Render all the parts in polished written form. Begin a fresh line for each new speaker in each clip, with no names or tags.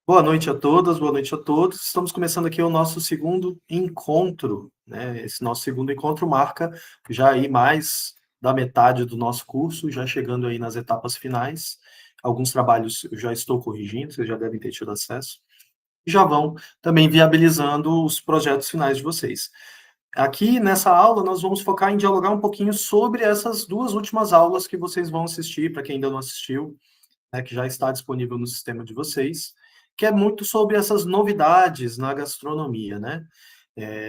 Boa noite a todas, boa noite a todos. Estamos começando aqui o nosso segundo encontro, né? Esse nosso segundo encontro marca já aí mais da metade do nosso curso, já chegando aí nas etapas finais. Alguns trabalhos eu já estou corrigindo, vocês já devem ter tido acesso. E já vão também viabilizando os projetos finais de vocês. Aqui nessa aula nós vamos focar em dialogar um pouquinho sobre essas duas últimas aulas que vocês vão assistir, para quem ainda não assistiu, né, que já está disponível no sistema de vocês, que é muito sobre essas novidades na gastronomia, né?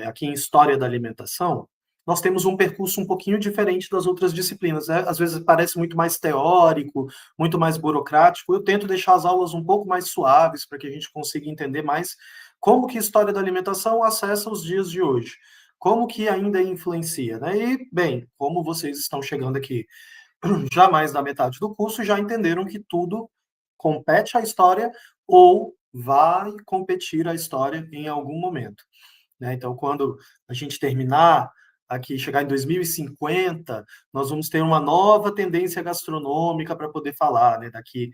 Aqui em História da Alimentação, nós temos um percurso um pouquinho diferente das outras disciplinas, né? Às vezes parece muito mais teórico, muito mais burocrático. Eu tento deixar as aulas um pouco mais suaves para que a gente consiga entender mais como que a História da Alimentação acessa os dias de hoje, como que ainda influencia, né? E, bem, como vocês estão chegando aqui já mais da metade do curso, já entenderam que tudo compete à história ou vai competir à história em algum momento, né? Então, quando a gente terminar aqui, chegar em 2050, nós vamos ter uma nova tendência gastronômica para poder falar, né, daqui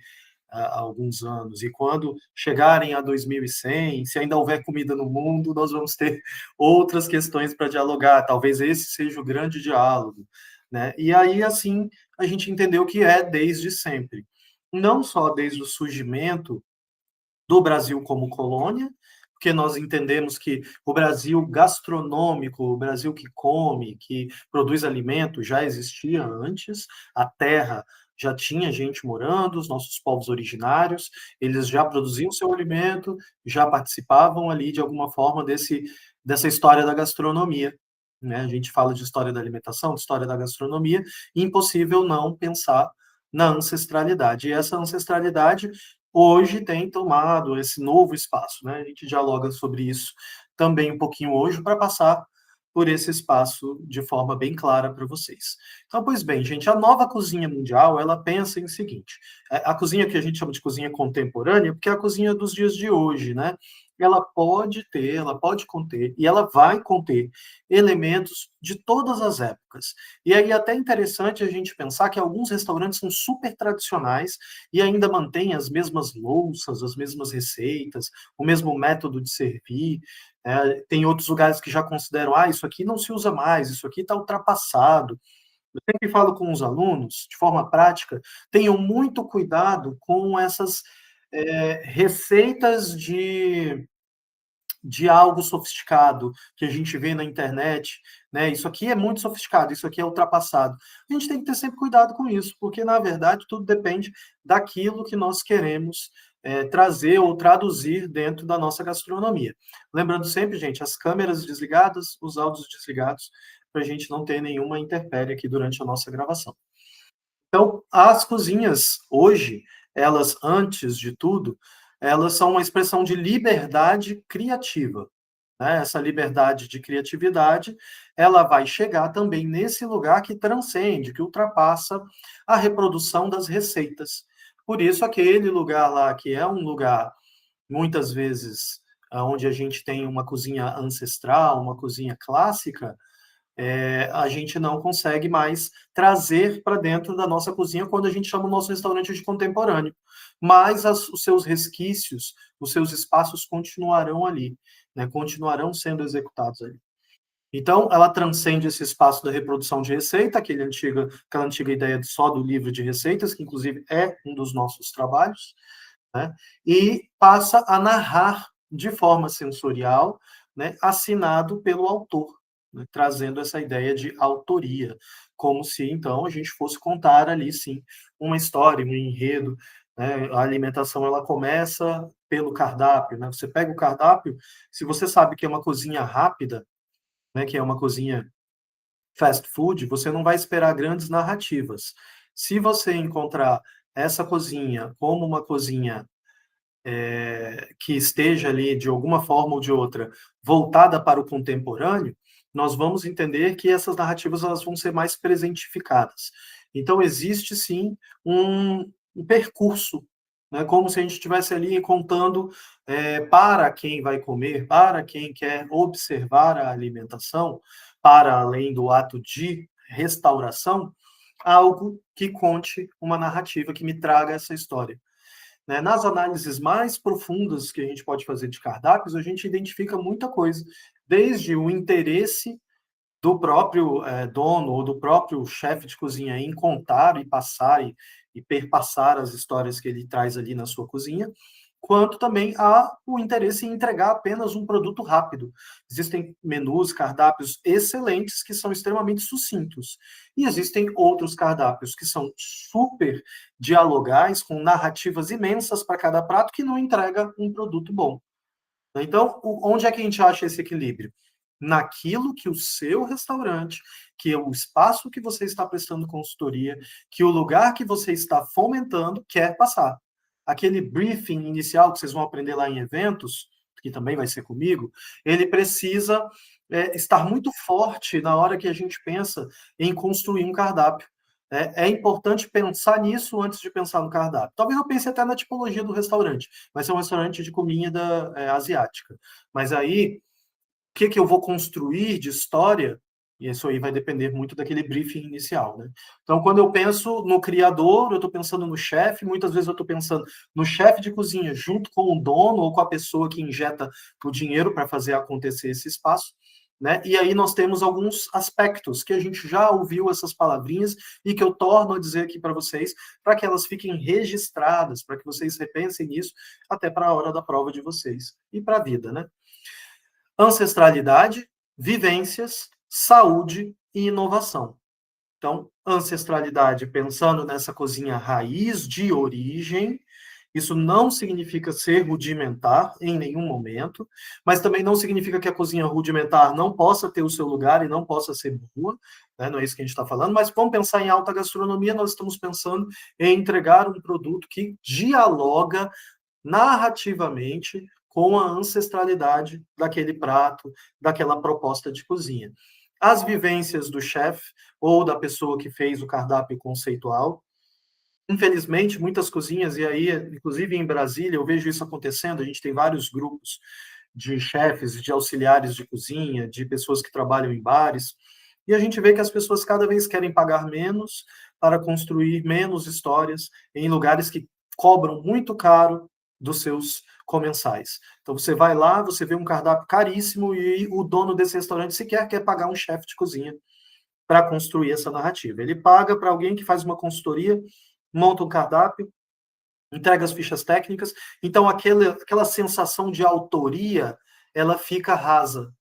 a alguns anos. E quando chegarem a 2100, se ainda houver comida no mundo, nós vamos ter outras questões para dialogar. Talvez esse seja o grande diálogo, né? E aí, assim, a gente entendeu que é desde sempre. Não só desde o surgimento do Brasil como colônia, porque nós entendemos que o Brasil gastronômico, o Brasil que come, que produz alimento, já existia antes, a terra já tinha gente morando, os nossos povos originários, eles já produziam seu alimento, já participavam ali de alguma forma dessa história da gastronomia. Né? A gente fala de história da alimentação, de história da gastronomia, e impossível não pensar na ancestralidade. E essa ancestralidade hoje tem tomado esse novo espaço, né? A gente dialoga sobre isso também um pouquinho hoje para passar por esse espaço de forma bem clara para vocês. Então, pois bem, gente, a nova cozinha mundial, ela pensa em seguinte, a cozinha que a gente chama de cozinha contemporânea, porque é a cozinha dos dias de hoje, né? Ela pode ter, ela pode conter, e ela vai conter elementos de todas as épocas. E aí é até interessante a gente pensar que alguns restaurantes são super tradicionais e ainda mantêm as mesmas louças, as mesmas receitas, o mesmo método de servir. Tem outros lugares que já consideram, isso aqui não se usa mais, isso aqui está ultrapassado. Eu sempre falo com os alunos, de forma prática, tenham muito cuidado com essas receitas de algo sofisticado que a gente vê na internet, né? Isso aqui é muito sofisticado, isso aqui é ultrapassado. A gente tem que ter sempre cuidado com isso, porque na verdade tudo depende daquilo que nós queremos trazer ou traduzir dentro da nossa gastronomia. Lembrando sempre, gente, as câmeras desligadas, os áudios desligados, para a gente não ter nenhuma intempérie aqui durante a nossa gravação. Então, as cozinhas hoje, elas, antes de tudo, elas são uma expressão de liberdade criativa, né? Essa liberdade de criatividade, ela vai chegar também nesse lugar que transcende, que ultrapassa a reprodução das receitas. Por isso, aquele lugar lá, que é um lugar, muitas vezes, onde a gente tem uma cozinha ancestral, uma cozinha clássica, a gente não consegue mais trazer para dentro da nossa cozinha quando a gente chama o nosso restaurante de contemporâneo. Mas os seus resquícios, os seus espaços continuarão ali, né? Continuarão sendo executados ali. Então, ela transcende esse espaço da reprodução de receita, aquela antiga ideia só do livro de receitas, que inclusive é um dos nossos trabalhos, né? E passa a narrar de forma sensorial, né, assinado pelo autor, né, trazendo essa ideia de autoria, como se então a gente fosse contar ali sim uma história, um enredo, né? A alimentação ela começa pelo cardápio, né? Você pega o cardápio, se você sabe que é uma cozinha rápida, né, que é uma cozinha fast food, você não vai esperar grandes narrativas. Se você encontrar essa cozinha como uma cozinha que esteja ali, de alguma forma ou de outra, voltada para o contemporâneo, nós vamos entender que essas narrativas elas vão ser mais presentificadas. Então, existe sim um percurso, né, como se a gente estivesse ali contando para quem vai comer, para quem quer observar a alimentação, para além do ato de restauração, algo que conte uma narrativa que me traga essa história. né? Nas análises mais profundas que a gente pode fazer de cardápios, a gente identifica muita coisa, desde o interesse do próprio dono ou do próprio chefe de cozinha em contar e passar e perpassar as histórias que ele traz ali na sua cozinha, quanto também há o interesse em entregar apenas um produto rápido. Existem menus, cardápios excelentes que são extremamente sucintos. E existem outros cardápios que são super dialogais, com narrativas imensas para cada prato, que não entrega um produto bom. Então, onde é que a gente acha esse equilíbrio? Naquilo que o seu restaurante, que é o espaço que você está prestando consultoria, que o lugar que você está fomentando quer passar. Aquele briefing inicial que vocês vão aprender lá em eventos, que também vai ser comigo, ele precisa estar muito forte na hora que a gente pensa em construir um cardápio. É importante pensar nisso antes de pensar no cardápio. Talvez eu pense até na tipologia do restaurante. Vai ser um restaurante de comida asiática. Mas aí, o que eu vou construir de história? E isso aí vai depender muito daquele briefing inicial, né? Então, quando eu penso no criador, eu estou pensando no chefe, muitas vezes eu estou pensando no chefe de cozinha junto com o dono ou com a pessoa que injeta o dinheiro para fazer acontecer esse espaço, né? E aí nós temos alguns aspectos que a gente já ouviu essas palavrinhas e que eu torno a dizer aqui para vocês, para que elas fiquem registradas, para que vocês repensem nisso até para a hora da prova de vocês e para a vida, né? Ancestralidade, vivências, saúde e inovação. Então, ancestralidade, pensando nessa cozinha raiz de origem, isso não significa ser rudimentar em nenhum momento, mas também não significa que a cozinha rudimentar não possa ter o seu lugar e não possa ser boa, né? Não é isso que a gente está falando, mas vamos pensar em alta gastronomia, nós estamos pensando em entregar um produto que dialoga narrativamente com a ancestralidade daquele prato, daquela proposta de cozinha. As vivências do chefe ou da pessoa que fez o cardápio conceitual. Infelizmente, muitas cozinhas, e aí, inclusive em Brasília, eu vejo isso acontecendo, a gente tem vários grupos de chefes, de auxiliares de cozinha, de pessoas que trabalham em bares, e a gente vê que as pessoas cada vez querem pagar menos para construir menos histórias em lugares que cobram muito caro dos seus comensais. Então você vai lá, você vê um cardápio caríssimo e o dono desse restaurante sequer quer pagar um chefe de cozinha para construir essa narrativa. Ele paga para alguém que faz uma consultoria, monta um cardápio, entrega as fichas técnicas, então aquela sensação de autoria, ela fica rasa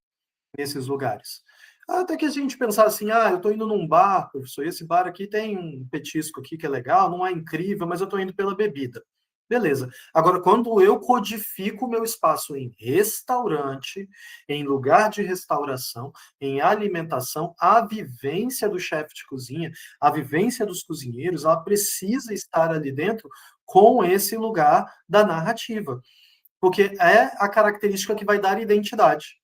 nesses lugares. Até que a gente pensar assim, eu estou indo num bar, professor, esse bar aqui tem um petisco aqui que é legal, não é incrível, mas eu estou indo pela bebida. Beleza. Agora, quando eu codifico o meu espaço em restaurante, em lugar de restauração, em alimentação, a vivência do chefe de cozinha, a vivência dos cozinheiros, ela precisa estar ali dentro com esse lugar da narrativa, porque é a característica que vai dar identidade.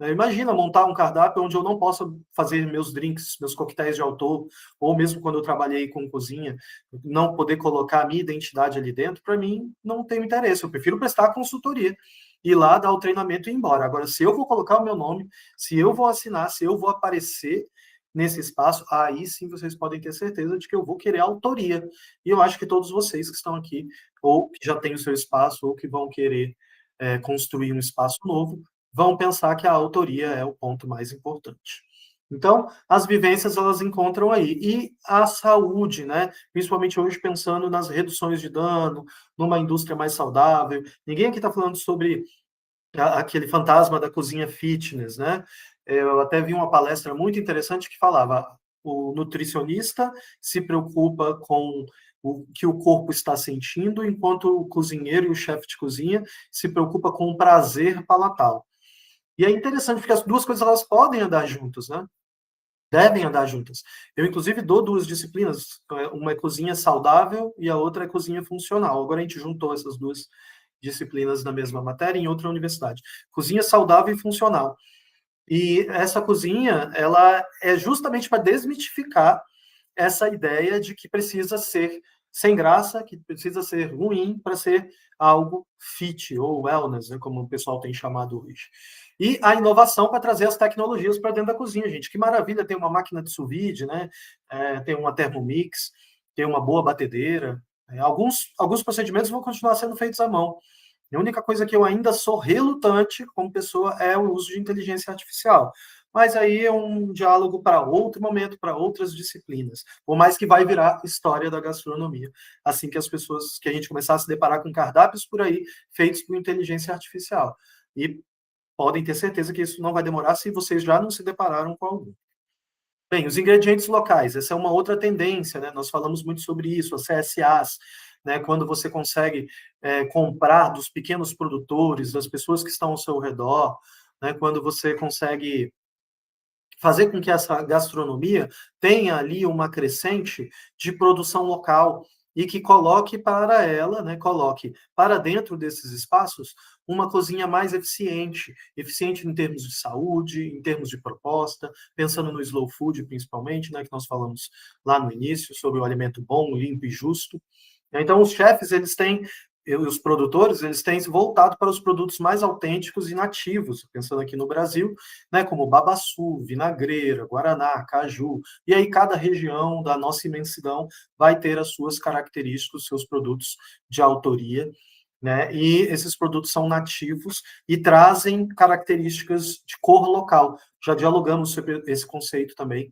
Imagina montar um cardápio onde eu não possa fazer meus drinks, meus coquetéis de autor, ou mesmo quando eu trabalhei com cozinha, não poder colocar a minha identidade ali dentro, para mim não tem interesse. Eu prefiro prestar a consultoria, ir lá, dar o treinamento e ir embora. Agora, se eu vou colocar o meu nome, se eu vou assinar, se eu vou aparecer nesse espaço, aí sim vocês podem ter certeza de que eu vou querer autoria. E eu acho que todos vocês que estão aqui, ou que já têm o seu espaço, ou que vão querer construir um espaço novo, vão pensar que a autoria é o ponto mais importante. Então, as vivências, elas encontram aí. E a saúde, né? Principalmente hoje pensando nas reduções de dano, numa indústria mais saudável. Ninguém aqui está falando sobre aquele fantasma da cozinha fitness, né? Eu até vi uma palestra muito interessante que falava o nutricionista se preocupa com o que o corpo está sentindo, enquanto o cozinheiro e o chefe de cozinha se preocupa com o prazer palatal. E é interessante porque as duas coisas elas podem andar juntas, né? Devem andar juntas. Eu, inclusive, dou duas disciplinas. Uma é cozinha saudável e a outra é cozinha funcional. Agora a gente juntou essas duas disciplinas na mesma matéria em outra universidade. Cozinha saudável e funcional. E essa cozinha, ela é justamente para desmitificar essa ideia de que precisa ser sem graça, que precisa ser ruim para ser algo fit ou wellness, né, como o pessoal tem chamado hoje. E a inovação para trazer as tecnologias para dentro da cozinha, gente. Que maravilha ter uma máquina de sous vide, né? Ter uma Thermomix, ter uma boa batedeira, Alguns procedimentos vão continuar sendo feitos à mão. A única coisa que eu ainda sou relutante como pessoa é o uso de inteligência artificial. Mas aí é um diálogo para outro momento, para outras disciplinas. Por mais que vai virar história da gastronomia, assim que a gente começar a se deparar com cardápios por aí feitos por inteligência artificial. E podem ter certeza que isso não vai demorar se vocês já não se depararam com algum. Bem, os ingredientes locais, essa é uma outra tendência, né? Nós falamos muito sobre isso, as CSAs, né? Quando você consegue comprar dos pequenos produtores, das pessoas que estão ao seu redor, né? Quando você consegue fazer com que essa gastronomia tenha ali uma crescente de produção local e que coloque para ela, né, coloque para dentro desses espaços uma cozinha mais eficiente, eficiente em termos de saúde, em termos de proposta, pensando no slow food principalmente, né, que nós falamos lá no início sobre o alimento bom, limpo e justo. Então os chefes eles têm os produtores eles têm se voltado para os produtos mais autênticos e nativos, pensando aqui no Brasil, né, como babaçu, vinagreira, guaraná, caju, e aí cada região da nossa imensidão vai ter as suas características, os seus produtos de autoria, né, e esses produtos são nativos e trazem características de cor local. Já dialogamos sobre esse conceito também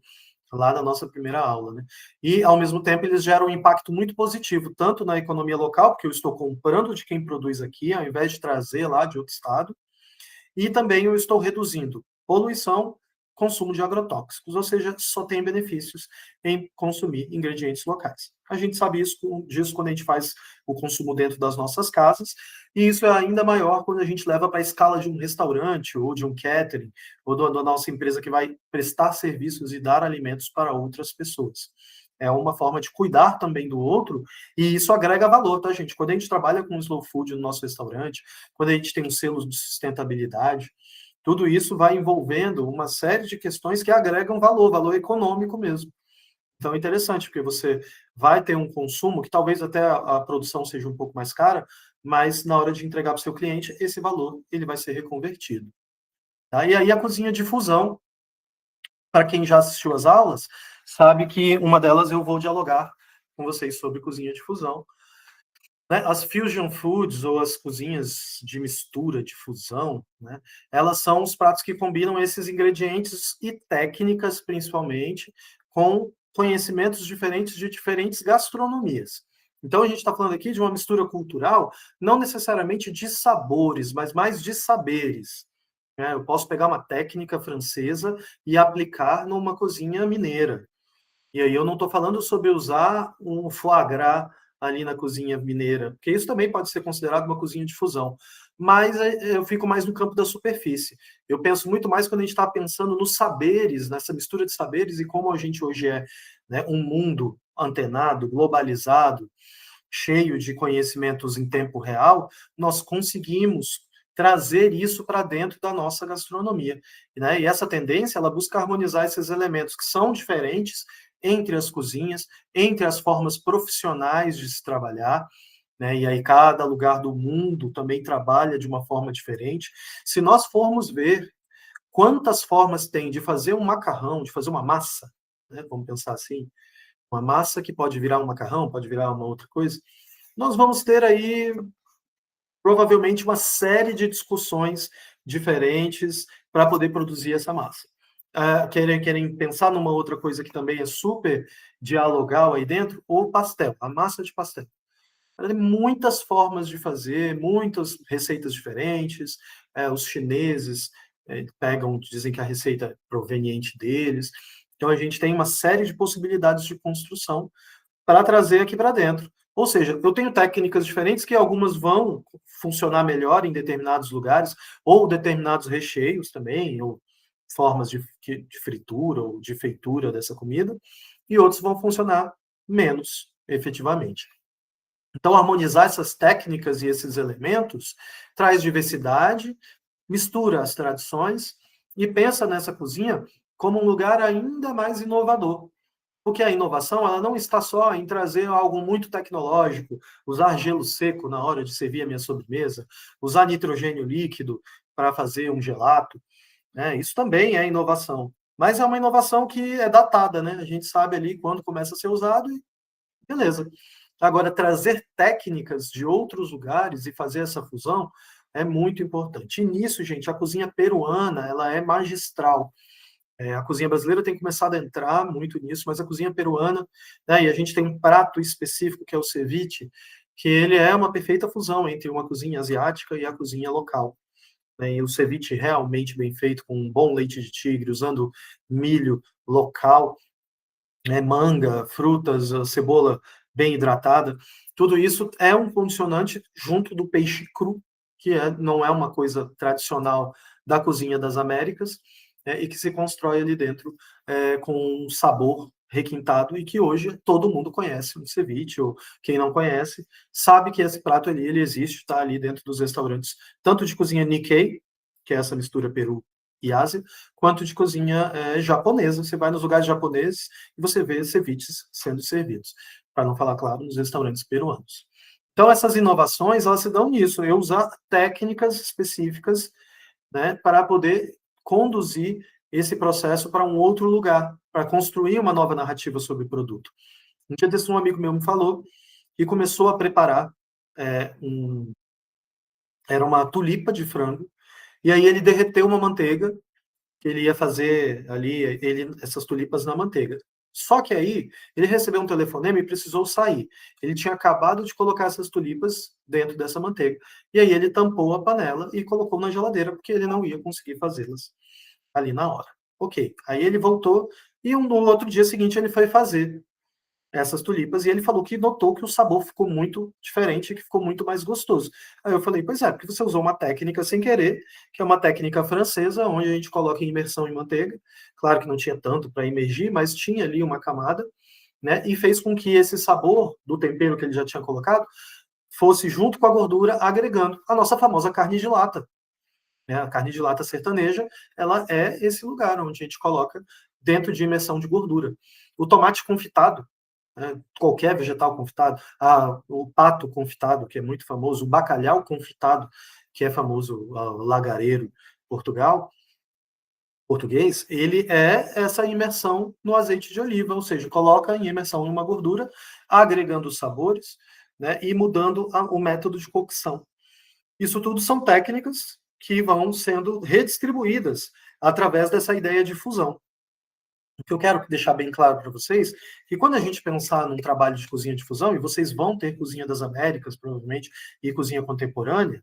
lá na nossa primeira aula, né? E, ao mesmo tempo, eles geram um impacto muito positivo, tanto na economia local, porque eu estou comprando de quem produz aqui, ao invés de trazer lá de outro estado, e também eu estou reduzindo poluição, consumo de agrotóxicos, ou seja, só tem benefícios em consumir ingredientes locais. A gente sabe disso quando a gente faz o consumo dentro das nossas casas, e isso é ainda maior quando a gente leva para a escala de um restaurante, ou de um catering, ou da nossa empresa que vai prestar serviços e dar alimentos para outras pessoas. É uma forma de cuidar também do outro, e isso agrega valor, tá, gente? Quando a gente trabalha com slow food no nosso restaurante, quando a gente tem um selo de sustentabilidade, tudo isso vai envolvendo uma série de questões que agregam valor, valor econômico mesmo. Então é interessante, porque você vai ter um consumo que talvez até a produção seja um pouco mais cara, mas na hora de entregar para o seu cliente, esse valor ele vai ser reconvertido. Tá? E aí a cozinha de fusão, para quem já assistiu às aulas, sabe que uma delas eu vou dialogar com vocês sobre cozinha de fusão. Né? As fusion foods, ou as cozinhas de mistura, de fusão, né? Elas são os pratos que combinam esses ingredientes e técnicas, principalmente, com conhecimentos diferentes de diferentes gastronomias. Então, a gente está falando aqui de uma mistura cultural, não necessariamente de sabores, mas mais de saberes. Né? Eu posso pegar uma técnica francesa e aplicar numa cozinha mineira. E aí eu não estou falando sobre usar um foie gras ali na cozinha mineira, porque isso também pode ser considerado uma cozinha de fusão. Mas eu fico mais no campo da superfície. Eu penso muito mais quando a gente está pensando nos saberes, nessa mistura de saberes, e como a gente hoje é, né, um mundo antenado, globalizado, cheio de conhecimentos em tempo real, nós conseguimos trazer isso para dentro da nossa gastronomia. Né? E essa tendência, ela busca harmonizar esses elementos que são diferentes entre as cozinhas, entre as formas profissionais de se trabalhar, né? E aí cada lugar do mundo também trabalha de uma forma diferente. Se nós formos ver quantas formas tem de fazer um macarrão, de fazer uma massa, né? Vamos pensar assim, uma massa que pode virar um macarrão, pode virar uma outra coisa, nós vamos ter aí provavelmente uma série de discussões diferentes para poder produzir essa massa. Querem pensar numa outra coisa que também é super dialogal aí dentro? O pastel, a massa de pastel. Tem muitas formas de fazer, muitas receitas diferentes. Os chineses pegam, dizem que a receita é proveniente deles. Então, a gente tem uma série de possibilidades de construção para trazer aqui para dentro. Ou seja, eu tenho técnicas diferentes que algumas vão funcionar melhor em determinados lugares, ou determinados recheios também, ou formas de fritura ou de feitura dessa comida, e outros vão funcionar menos, efetivamente. Então, harmonizar essas técnicas e esses elementos traz diversidade, mistura as tradições e pensa nessa cozinha como um lugar ainda mais inovador. Porque a inovação ela não está só em trazer algo muito tecnológico, usar gelo seco na hora de servir a minha sobremesa, usar nitrogênio líquido para fazer um gelato, né? Isso também é inovação. Mas é uma inovação que é datada, né? A gente sabe ali quando começa a ser usado e beleza. Agora, trazer técnicas de outros lugares e fazer essa fusão é muito importante. E nisso, gente, a cozinha peruana, ela é magistral. A cozinha brasileira tem começado a entrar muito nisso, mas a cozinha peruana, né, e a gente tem um prato específico que é o ceviche, que ele é uma perfeita fusão entre uma cozinha asiática e a cozinha local, né, e o ceviche realmente bem feito, com um bom leite de tigre, usando milho local, né, manga, frutas, a cebola bem hidratada, tudo isso é um condicionante junto do peixe cru, que não é uma coisa tradicional da cozinha das Américas, e que se constrói ali dentro com um sabor requintado e que hoje todo mundo conhece o ceviche, ou quem não conhece, sabe que esse prato ali, ele existe, está ali dentro dos restaurantes, tanto de cozinha Nikkei, que é essa mistura Peru e Ásia, quanto de cozinha japonesa. Você vai nos lugares japoneses e você vê ceviches sendo servidos, para não falar, claro, nos restaurantes peruanos. Então, essas inovações, elas se dão nisso, eu usar técnicas específicas, né, para poder conduzir esse processo para um outro lugar, para construir uma nova narrativa sobre o produto. Um dia desse, um amigo meu me falou que começou a preparar, era uma tulipa de frango, e aí ele derreteu uma manteiga, que ele ia fazer ali essas tulipas na manteiga. Só que aí ele recebeu um telefonema e precisou sair. Ele tinha acabado de colocar essas tulipas dentro dessa manteiga. E aí ele tampou a panela e colocou na geladeira, porque ele não ia conseguir fazê-las ali na hora. Ok. Aí ele voltou e no outro dia seguinte ele foi fazer essas tulipas, e ele falou que notou que o sabor ficou muito diferente, que ficou muito mais gostoso. Aí eu falei, pois é, porque você usou uma técnica sem querer, que é uma técnica francesa, onde a gente coloca em imersão em manteiga, claro que não tinha tanto para imergir, mas tinha ali uma camada, né, e fez com que esse sabor do tempero que ele já tinha colocado fosse junto com a gordura, agregando a nossa famosa carne de lata. Né? A carne de lata sertaneja, ela é esse lugar onde a gente coloca dentro de imersão de gordura. O tomate confitado, qualquer vegetal confitado, o pato confitado, que é muito famoso, o bacalhau confitado, que é famoso, lagareiro português, ele é essa imersão no azeite de oliva, ou seja, coloca em imersão em uma gordura, agregando os sabores, né, e mudando o método de cocção. Isso tudo são técnicas que vão sendo redistribuídas através dessa ideia de fusão. O que eu quero deixar bem claro para vocês, que quando a gente pensar num trabalho de cozinha de fusão, e vocês vão ter cozinha das Américas, provavelmente, e cozinha contemporânea,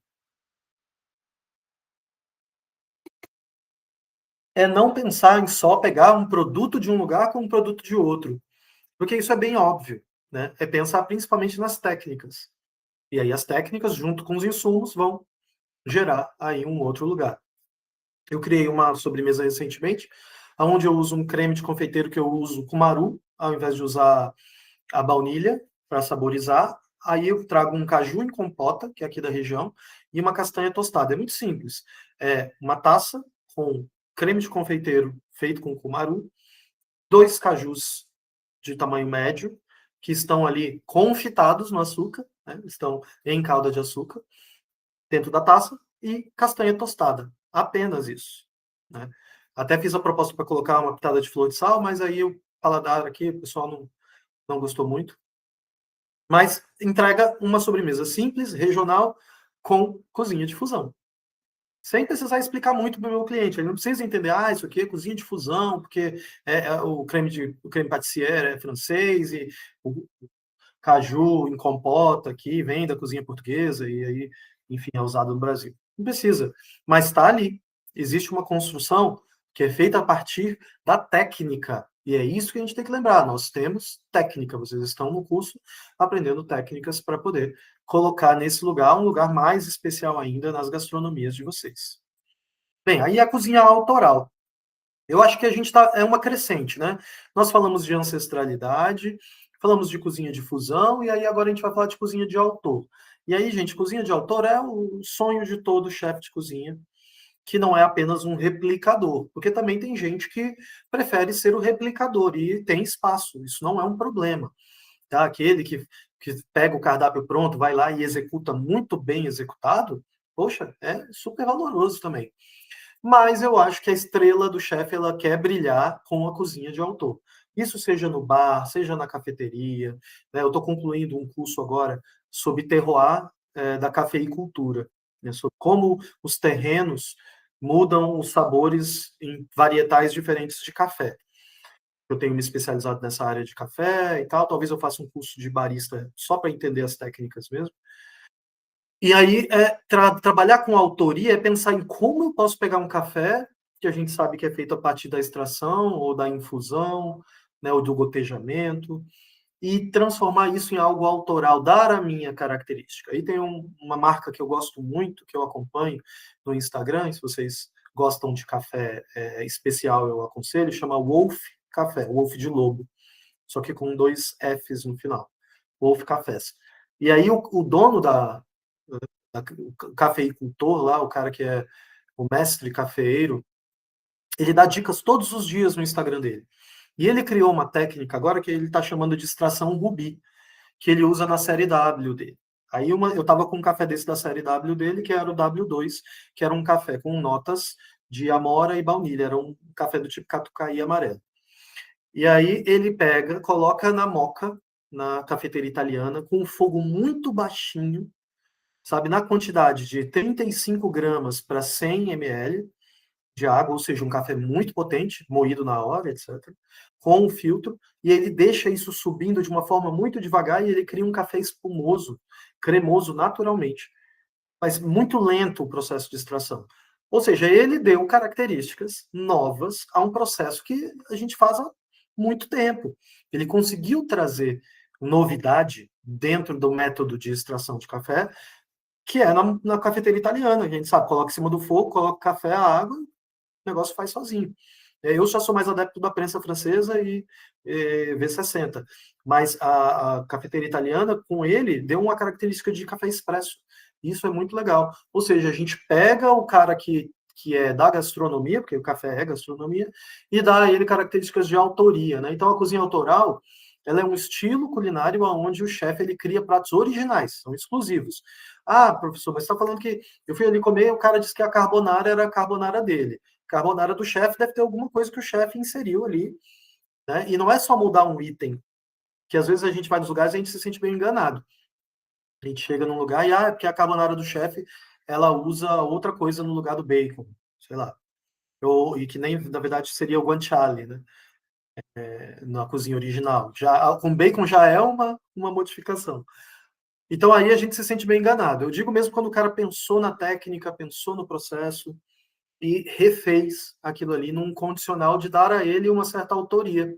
é não pensar em só pegar um produto de um lugar com um produto de outro, porque isso é bem óbvio, né? É pensar principalmente nas técnicas. E aí as técnicas, junto com os insumos, vão gerar aí um outro lugar. Eu criei uma sobremesa recentemente, onde eu uso um creme de confeiteiro que eu uso cumaru, ao invés de usar a baunilha para saborizar. Aí eu trago um caju em compota, que é aqui da região, e uma castanha tostada. É muito simples. É uma taça com creme de confeiteiro feito com cumaru, 2 cajus de tamanho médio, que estão ali confitados no açúcar, né? Estão em calda de açúcar, dentro da taça, e castanha tostada. Apenas isso. Né? Até fiz a proposta para colocar uma pitada de flor de sal, mas aí o paladar aqui, o pessoal não gostou muito. Mas entrega uma sobremesa simples, regional, com cozinha de fusão. Sem precisar explicar muito para o meu cliente. Ele não precisa entender, isso aqui é cozinha de fusão, porque o creme patissier é francês, e o caju em compota aqui vem da cozinha portuguesa, e aí, enfim, é usado no Brasil. Não precisa. Mas está ali. Existe uma construção que é feita a partir da técnica. E é isso que a gente tem que lembrar. Nós temos técnica. Vocês estão no curso aprendendo técnicas para poder colocar nesse lugar um lugar mais especial ainda nas gastronomias de vocês. Bem, aí a cozinha autoral. Eu acho que a gente é uma crescente, né? Nós falamos de ancestralidade, falamos de cozinha de fusão, e aí agora a gente vai falar de cozinha de autor. E aí, gente, cozinha de autor é o sonho de todo chefe de cozinha, que não é apenas um replicador, porque também tem gente que prefere ser o replicador e tem espaço, isso não é um problema. Tá? Aquele que pega o cardápio pronto, vai lá e executa muito bem executado, poxa, é super valoroso também. Mas eu acho que a estrela do chefe ela quer brilhar com a cozinha de autor. Isso seja no bar, seja na cafeteria, né? Eu estou concluindo um curso agora sobre terroir da cafeicultura, né? Sobre como os terrenos mudam os sabores em varietais diferentes de café. Eu tenho me especializado nessa área de café e tal, talvez eu faça um curso de barista só para entender as técnicas mesmo. E aí, trabalhar com autoria é pensar em como eu posso pegar um café, que a gente sabe que é feito a partir da extração, ou da infusão, né, ou do gotejamento, e transformar isso em algo autoral, dar a minha característica. Aí tem uma marca que eu gosto muito, que eu acompanho no Instagram, e se vocês gostam de café especial, eu aconselho, chama Wolf Café, Wolf de lobo, só que com dois Fs no final, Wolf Cafés. E aí o dono o cafeicultor lá, o cara que é o mestre cafeeiro, ele dá dicas todos os dias no Instagram dele. E ele criou uma técnica agora que ele está chamando de extração rubi, que ele usa na série W dele. Aí eu estava com um café desse da série W dele, que era o W2, que era um café com notas de amora e baunilha, era um café do tipo catucaí amarelo. E aí ele pega, coloca na moca, na cafeteira italiana, com um fogo muito baixinho, sabe, na quantidade de 35 gramas para 100 ml de água, ou seja, um café muito potente, moído na hora, etc., com um filtro, e ele deixa isso subindo de uma forma muito devagar e ele cria um café espumoso, cremoso naturalmente, mas muito lento o processo de extração. Ou seja, ele deu características novas a um processo que a gente faz há muito tempo. Ele conseguiu trazer novidade dentro do método de extração de café, que é na cafeteira italiana. A gente sabe, coloca em cima do fogo, coloca o café, a água, o negócio faz sozinho. Eu já sou mais adepto da prensa francesa e V60, mas a cafeteira italiana, com ele, deu uma característica de café expresso. Isso é muito legal. Ou seja, a gente pega o cara que é da gastronomia, porque o café é gastronomia, e dá a ele características de autoria, né? Então, a cozinha autoral, ela é um estilo culinário onde o chefe ele cria pratos originais, são exclusivos. Ah, professor, mas você está falando que eu fui ali comer, o cara disse que a carbonara era a carbonara dele. Carbonara do chefe deve ter alguma coisa que o chefe inseriu ali, né? E não é só mudar um item, que às vezes a gente vai nos lugares e a gente se sente bem enganado. A gente chega num lugar e, é porque a carbonara do chefe, ela usa outra coisa no lugar do bacon, sei lá. E que nem, na verdade, seria o guanciale, né? Na cozinha original. Já, com bacon já é uma modificação. Então aí a gente se sente bem enganado. Eu digo mesmo quando o cara pensou na técnica, pensou no processo, e refez aquilo ali num condicional de dar a ele uma certa autoria,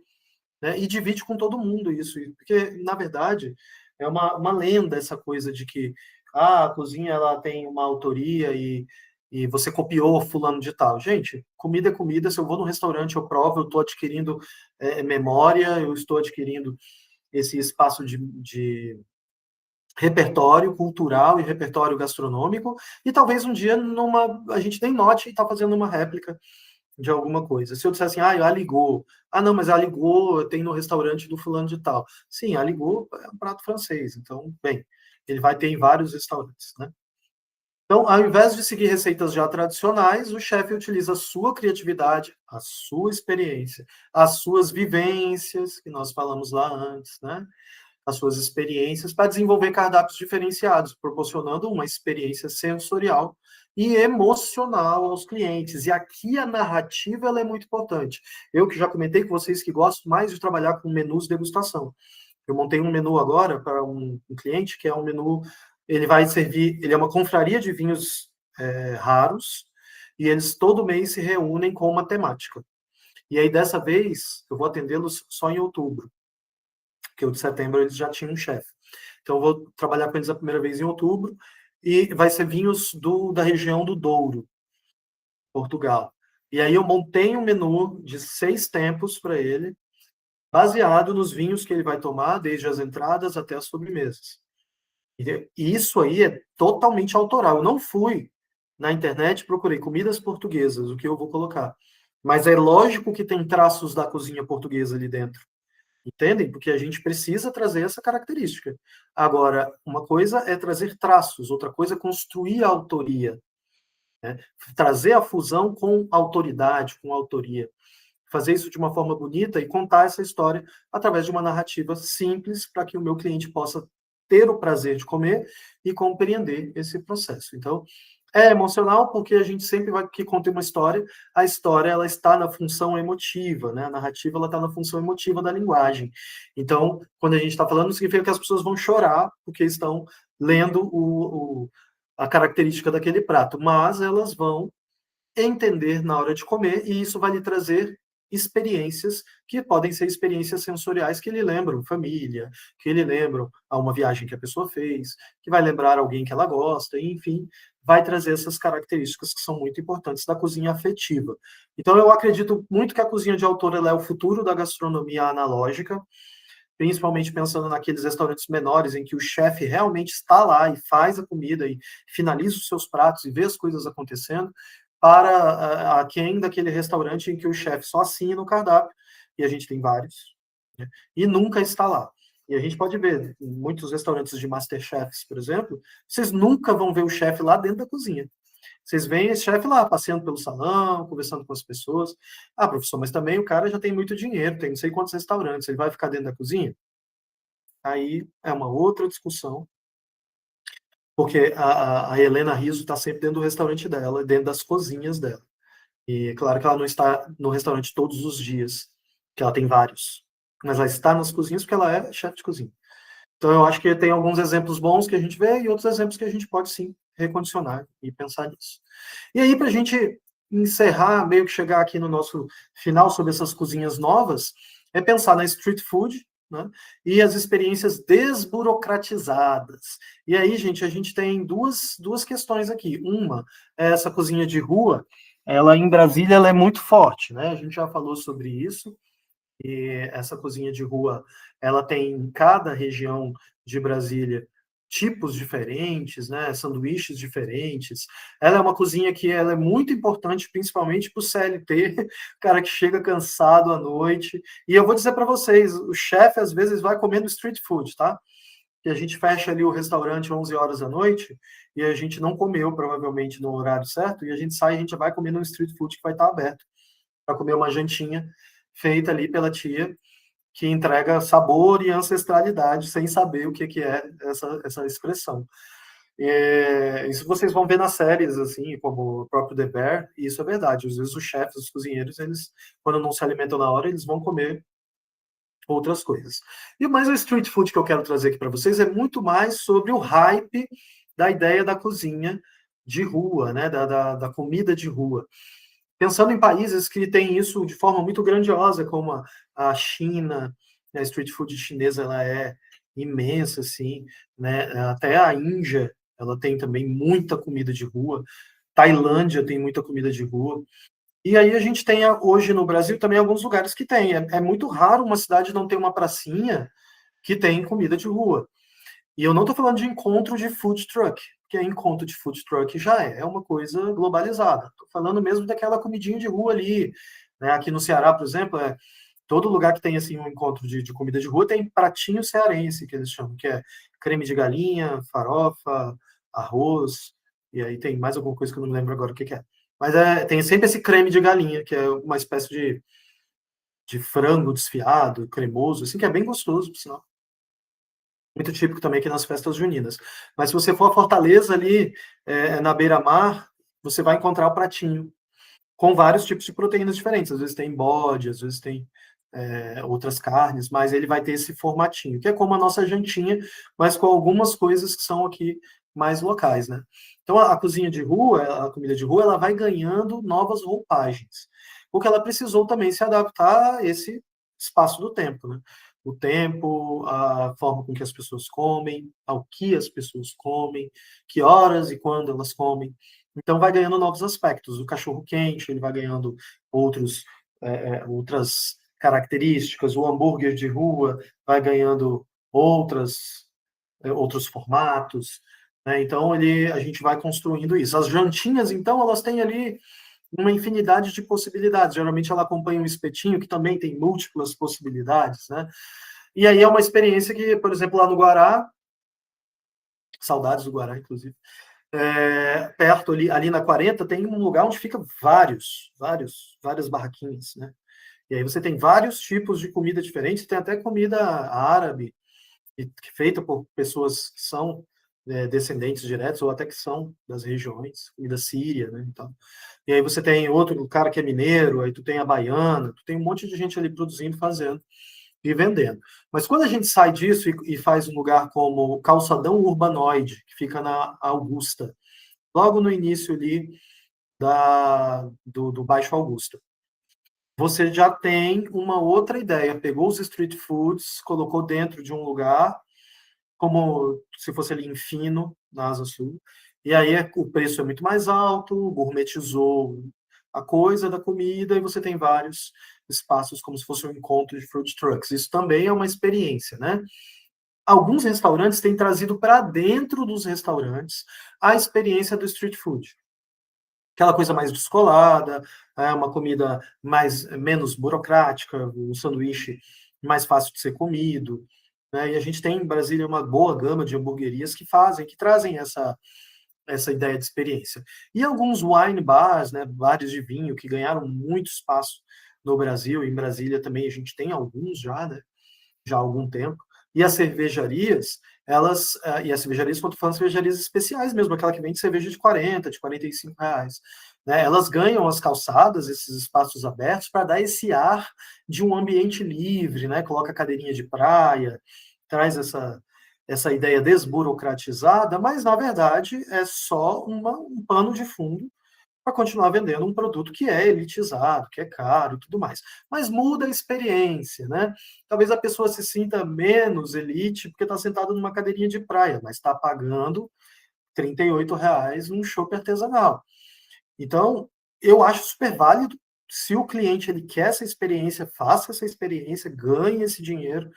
né? E divide com todo mundo isso, porque na verdade é uma lenda essa coisa de que a cozinha ela tem uma autoria e você copiou fulano de tal. Gente, comida é comida. Se eu vou no restaurante, eu provo, eu estou adquirindo memória, eu estou adquirindo esse espaço de repertório cultural e repertório gastronômico, e talvez um dia a gente nem note e está fazendo uma réplica de alguma coisa. Se eu disser assim, a ligou. Ah, não, mas a ligou tem no restaurante do fulano de tal. Sim, a ligou é um prato francês, então, bem, ele vai ter em vários restaurantes, né? Então, ao invés de seguir receitas já tradicionais, o chefe utiliza a sua criatividade, a sua experiência, as suas vivências, que nós falamos lá antes, né? As suas experiências para desenvolver cardápios diferenciados, proporcionando uma experiência sensorial e emocional aos clientes. E aqui a narrativa ela é muito importante. Eu que já comentei com vocês que gosto mais de trabalhar com menus de degustação. Eu montei um menu agora para um cliente que é um menu, ele vai servir, ele é uma confraria de vinhos raros e eles todo mês se reúnem com uma temática. E aí dessa vez eu vou atendê-los só em outubro, porque o de setembro eles já tinham um chefe. Então, eu vou trabalhar com eles a primeira vez em outubro, e vai ser vinhos da região do Douro, Portugal. E aí eu montei um menu de 6 tempos para ele, baseado nos vinhos que ele vai tomar, desde as entradas até as sobremesas. E isso aí é totalmente autoral. Eu não fui na internet, procurei comidas portuguesas, o que eu vou colocar. Mas é lógico que tem traços da cozinha portuguesa ali dentro. Entendem? Porque a gente precisa trazer essa característica. Agora, uma coisa é trazer traços, outra coisa é construir a autoria, né? Trazer a fusão com autoridade, com autoria. fazer isso de uma forma bonita e contar essa história através de uma narrativa simples para que o meu cliente possa ter o prazer de comer e compreender esse processo. Então, é emocional porque a gente sempre vai que conta uma história, a história ela está na função emotiva, né? A narrativa ela está na função emotiva da linguagem. Então, quando a gente está falando, significa que as pessoas vão chorar porque estão lendo a característica daquele prato, mas elas vão entender na hora de comer, e isso vai lhe trazer experiências que podem ser experiências sensoriais que lhe lembram família, que lhe lembram a uma viagem que a pessoa fez, que vai lembrar alguém que ela gosta, enfim, vai trazer essas características que são muito importantes da cozinha afetiva. Então, eu acredito muito que a cozinha de autor ela é o futuro da gastronomia analógica, principalmente pensando naqueles restaurantes menores em que o chefe realmente está lá e faz a comida e finaliza os seus pratos e vê as coisas acontecendo, para quem daquele restaurante em que o chefe só assina o cardápio, e a gente tem vários, né, e nunca está lá. E a gente pode ver, em muitos restaurantes de Masterchefs, por exemplo, vocês nunca vão ver o chefe lá dentro da cozinha. Vocês veem esse chefe lá, passeando pelo salão, conversando com as pessoas. Ah, professor, mas também o cara já tem muito dinheiro, tem não sei quantos restaurantes, ele vai ficar dentro da cozinha? Aí é uma outra discussão, porque a Helena Rizzo está sempre dentro do restaurante dela, dentro das cozinhas dela. E é claro que ela não está no restaurante todos os dias, que ela tem vários, mas ela está nas cozinhas porque ela é chefe de cozinha. Então eu acho que tem alguns exemplos bons que a gente vê e outros exemplos que a gente pode sim recondicionar e pensar nisso. E aí, para a gente encerrar, meio que chegar aqui no nosso final sobre essas cozinhas novas, é pensar na street food, né, e as experiências desburocratizadas. E aí, gente, a gente tem duas questões aqui. Uma é essa cozinha de rua, ela em Brasília ela é muito forte, né? A gente já falou sobre isso. E essa cozinha de rua, ela tem em cada região de Brasília tipos diferentes, né, sanduíches diferentes. Ela é uma cozinha que ela é muito importante, principalmente para o CLT, cara que chega cansado à noite. E eu vou dizer para vocês, o chefe às vezes vai comendo street food, tá? E a gente fecha ali o restaurante 11 horas da noite e a gente não comeu provavelmente no horário certo e a gente sai e a gente vai comer no street food que vai estar aberto para comer uma jantinha feita ali pela tia, que entrega sabor e ancestralidade, sem saber o que é essa expressão. Isso vocês vão ver nas séries, assim, como o próprio The Bear, e isso é verdade. Às vezes os chefes, os cozinheiros, eles, quando não se alimentam na hora, eles vão comer outras coisas. E mais o street food que eu quero trazer aqui para vocês é muito mais sobre o hype da ideia da cozinha de rua, né, da comida de rua. Pensando em países que têm isso de forma muito grandiosa, como a China, a street food chinesa ela é imensa, assim, né? Até a Índia, ela tem também muita comida de rua. Tailândia tem muita comida de rua. E aí a gente tem hoje no Brasil também alguns lugares que tem. É muito raro uma cidade não ter uma pracinha que tem comida de rua. E eu não estou falando de encontro de food truck, porque encontro de food truck já é uma coisa globalizada. Estou falando mesmo daquela comidinha de rua ali. Né? Aqui no Ceará, por exemplo, todo lugar que tem assim um encontro de comida de rua tem pratinho cearense, que eles chamam, que é creme de galinha, farofa, arroz, e aí tem mais alguma coisa que eu não me lembro agora o que é. Mas tem sempre esse creme de galinha, que é uma espécie de frango desfiado, cremoso, assim, que é bem gostoso, por sinal. Muito típico também aqui nas festas juninas. Mas se você for a Fortaleza ali, na beira-mar, você vai encontrar o pratinho com vários tipos de proteínas diferentes. Às vezes tem bode, às vezes tem outras carnes, mas ele vai ter esse formatinho, que é como a nossa jantinha, mas com algumas coisas que são aqui mais locais, né? Então a cozinha de rua, a comida de rua, ela vai ganhando novas roupagens, porque ela precisou também se adaptar a esse espaço do tempo, né? O tempo, a forma com que as pessoas comem, ao que as pessoas comem, que horas e quando elas comem. Então vai ganhando novos aspectos. O cachorro quente ele vai ganhando outras características. O hambúrguer de rua vai ganhando outros formatos. Né? Então a gente vai construindo isso. As jantinhas, então, elas têm ali uma infinidade de possibilidades. Geralmente ela acompanha um espetinho que também tem múltiplas possibilidades, né? E aí é uma experiência que, por exemplo, lá no Guará, saudades do Guará, inclusive, perto ali na 40 tem um lugar onde fica várias barraquinhas, né? E aí você tem vários tipos de comida diferentes, tem até comida árabe, feita por pessoas que são descendentes diretos, ou até que são das regiões, comida síria, né, então. E aí você tem outro cara que é mineiro, aí tu tem a baiana, tu tem um monte de gente ali produzindo, fazendo e vendendo. Mas quando a gente sai disso e faz um lugar como o Calçadão Urbanoide, que fica na Augusta, logo no início ali do Baixo Augusta, você já tem uma outra ideia. Pegou os street foods, colocou dentro de um lugar, como se fosse ali em Fino, na Asa Sul, e aí o preço é muito mais alto, gourmetizou a coisa da comida, e você tem vários espaços como se fosse um encontro de food trucks. Isso também é uma experiência, né? Alguns restaurantes têm trazido para dentro dos restaurantes a experiência do street food. Aquela coisa mais descolada, uma comida menos burocrática, um sanduíche mais fácil de ser comido, né? E a gente tem em Brasília uma boa gama de hamburguerias que trazem essa ideia de experiência. E alguns wine bars, né, bares de vinho, que ganharam muito espaço no Brasil, e em Brasília também a gente tem alguns já, né, já há algum tempo. E as cervejarias, e as cervejarias, quando falando cervejarias especiais mesmo, aquela que vende cerveja de 40, de R$ 45, né? Elas ganham as calçadas, esses espaços abertos, para dar esse ar de um ambiente livre, né? Coloca cadeirinha de praia, traz essa ideia desburocratizada, mas na verdade é só um pano de fundo para continuar vendendo um produto que é elitizado, que é caro e tudo mais. Mas muda a experiência, né? Talvez a pessoa se sinta menos elite porque está sentada numa cadeirinha de praia, mas está pagando R$ 38 num chopp artesanal. Então, eu acho super válido. Se o cliente ele quer essa experiência, faça essa experiência, ganhe esse dinheiro,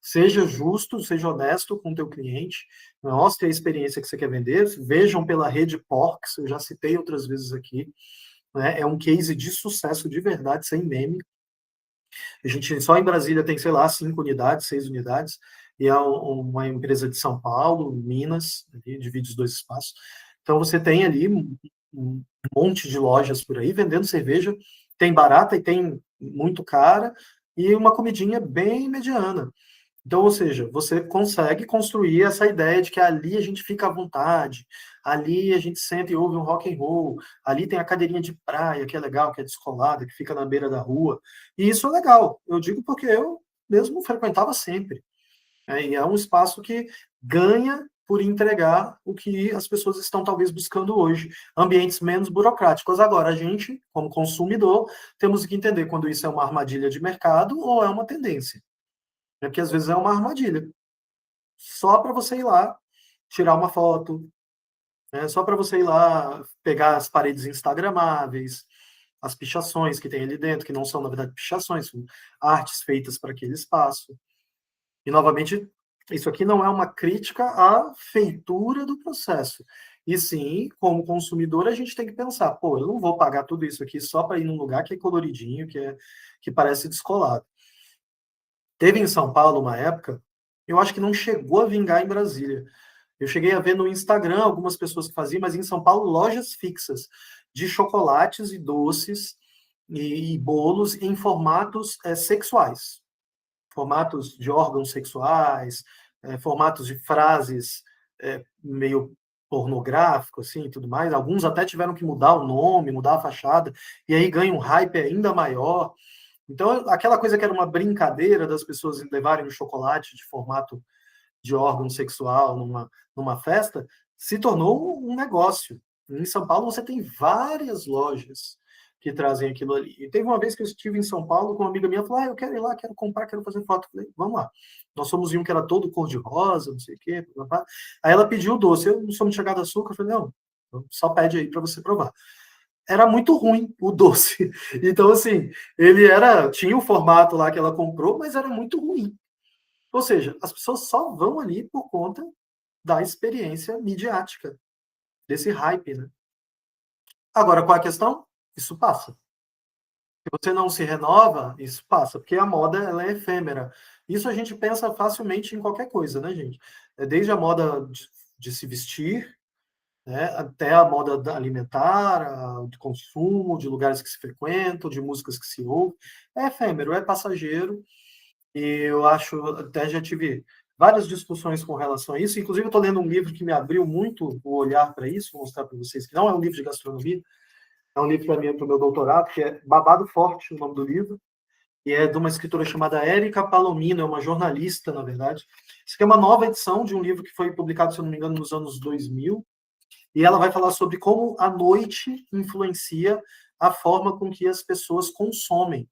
seja justo, seja honesto com o teu cliente, mostre a experiência que você quer vender, vejam pela rede Porks, eu já citei outras vezes aqui, né? É um case de sucesso de verdade, sem meme. A gente só em Brasília tem, sei lá, 5 unidades, 6 unidades, e é uma empresa de São Paulo, Minas, ali, divide os dois espaços. Então você tem ali um monte de lojas por aí vendendo cerveja, tem barata e tem muito cara, e uma comidinha bem mediana. Então, ou seja, você consegue construir essa ideia de que ali a gente fica à vontade, ali a gente senta e ouve um rock and roll, ali tem a cadeirinha de praia, que é legal, que é descolada, que fica na beira da rua. E isso é legal. Eu digo porque eu mesmo frequentava sempre, né? E é um espaço que ganha por entregar o que as pessoas estão talvez buscando hoje, ambientes menos burocráticos. Agora, a gente, como consumidor, temos que entender quando isso é uma armadilha de mercado ou é uma tendência. É porque às vezes é uma armadilha. Só para você ir lá, tirar uma foto, né? Só para você ir lá, pegar as paredes instagramáveis, as pichações que tem ali dentro, que não são, na verdade, pichações, são artes feitas para aquele espaço. E, novamente, isso aqui não é uma crítica à feitura do processo. E sim, como consumidor, a gente tem que pensar, pô, eu não vou pagar tudo isso aqui só para ir num lugar que é coloridinho, que parece descolado. Teve em São Paulo uma época, eu acho que não chegou a vingar em Brasília. Eu cheguei a ver no Instagram algumas pessoas que faziam, mas em São Paulo, lojas fixas de chocolates e doces e bolos em formatos sexuais, formatos de órgãos sexuais, formatos de frases meio pornográfico, assim, e tudo mais. Alguns até tiveram que mudar o nome, mudar a fachada, e aí ganha um hype ainda maior. Então, aquela coisa que era uma brincadeira das pessoas levarem um chocolate de formato de órgão sexual numa festa, se tornou um negócio. Em São Paulo, você tem várias lojas que trazem aquilo ali. E teve uma vez que eu estive em São Paulo com uma amiga minha, falou, eu quero ir lá, quero comprar, quero fazer foto. Eu falei, vamos lá. Nós fomos em um que era todo cor-de-rosa, não sei o quê. Aí ela pediu o doce. Eu não sou muito chegado a açúcar. Eu falei, não, só pede aí para você provar. Era muito ruim o doce. Então, assim, tinha o formato lá que ela comprou, mas era muito ruim. Ou seja, as pessoas só vão ali por conta da experiência midiática, desse hype, né? Agora, qual é a questão? Isso passa. Se você não se renova, isso passa, porque a moda ela é efêmera. Isso a gente pensa facilmente em qualquer coisa, né, gente? Desde a moda de se vestir, né, até a moda alimentar, de consumo, de lugares que se frequentam, de músicas que se ouvem. É efêmero, é passageiro, e eu acho, até já tive várias discussões com relação a isso. Inclusive, eu estou lendo um livro que me abriu muito o olhar para isso, vou mostrar para vocês que não é um livro de gastronomia, é um livro para mim, para o meu doutorado, que é Babado Forte, o nome do livro, e é de uma escritora chamada Érica Palomino, é uma jornalista, na verdade. Isso aqui é uma nova edição de um livro que foi publicado, se eu não me engano, nos anos 2000, e ela vai falar sobre como a noite influencia a forma com que as pessoas consomem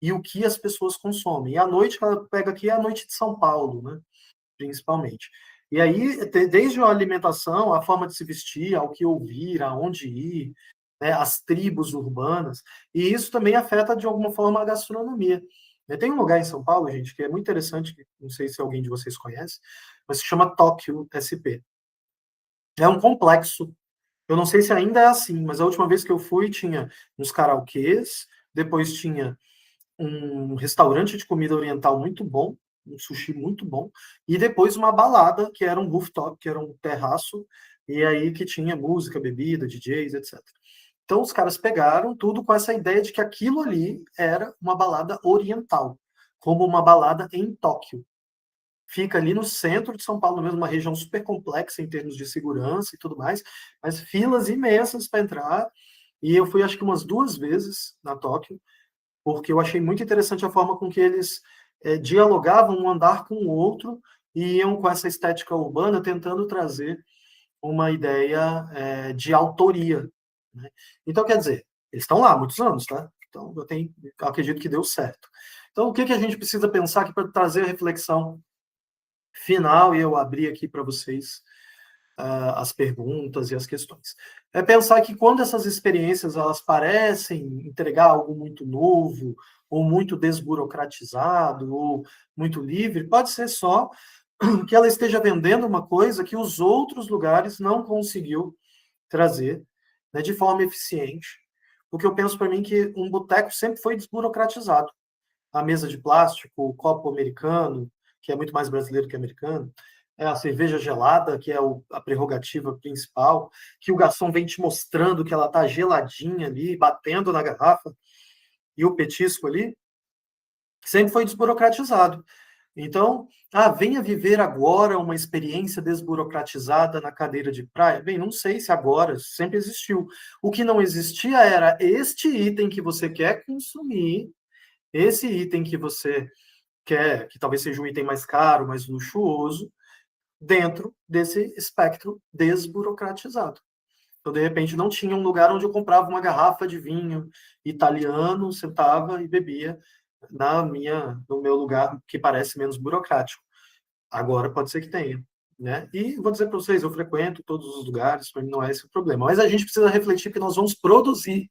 e o que as pessoas consomem. E a noite que ela pega aqui é a noite de São Paulo, né, principalmente. E aí, desde a alimentação, a forma de se vestir, ao que ouvir, aonde ir, né, as tribos urbanas, e isso também afeta de alguma forma a gastronomia. Tem um lugar em São Paulo, gente, que é muito interessante, não sei se alguém de vocês conhece, mas se chama Tóquio SP. É um complexo. Eu não sei se ainda é assim, mas a última vez que eu fui tinha uns karaokês, depois tinha um restaurante de comida oriental muito bom, um sushi muito bom, e depois uma balada, que era um rooftop, que era um terraço, e aí que tinha música, bebida, DJs, etc. Então os caras pegaram tudo com essa ideia de que aquilo ali era uma balada oriental, como uma balada em Tóquio. Fica ali no centro de São Paulo mesmo, uma região super complexa em termos de segurança e tudo mais, mas filas imensas para entrar. E eu fui acho que umas 2 vezes na Tóquio, porque eu achei muito interessante a forma com que eles dialogavam um andar com o outro e iam com essa estética urbana tentando trazer uma ideia de autoria. Né? Então, quer dizer, eles estão lá há muitos anos, tá? Então, eu acredito que deu certo. Então, o que a gente precisa pensar aqui para trazer a reflexão final, e eu abri aqui para vocês as perguntas e as questões. É pensar que quando essas experiências elas parecem entregar algo muito novo, ou muito desburocratizado, ou muito livre, pode ser só que ela esteja vendendo uma coisa que os outros lugares não conseguiu trazer, né, de forma eficiente. Porque eu penso para mim que um boteco sempre foi desburocratizado. A mesa de plástico, o copo americano, que é muito mais brasileiro que americano, a cerveja gelada, que é a prerrogativa principal, que o garçom vem te mostrando que ela está geladinha ali, batendo na garrafa, e o petisco ali, sempre foi desburocratizado. Então, venha viver agora uma experiência desburocratizada na cadeira de praia. Bem, não sei se agora, sempre existiu. O que não existia era este item que você quer consumir, esse item que você quer, que talvez seja um item mais caro, mais luxuoso, dentro desse espectro desburocratizado. Então, de repente, não tinha um lugar onde eu comprava uma garrafa de vinho italiano, sentava e bebia no meu lugar que parece menos burocrático. Agora pode ser que tenha. Né? E vou dizer para vocês, eu frequento todos os lugares, para mim não é esse o problema. Mas a gente precisa refletir que nós vamos produzir,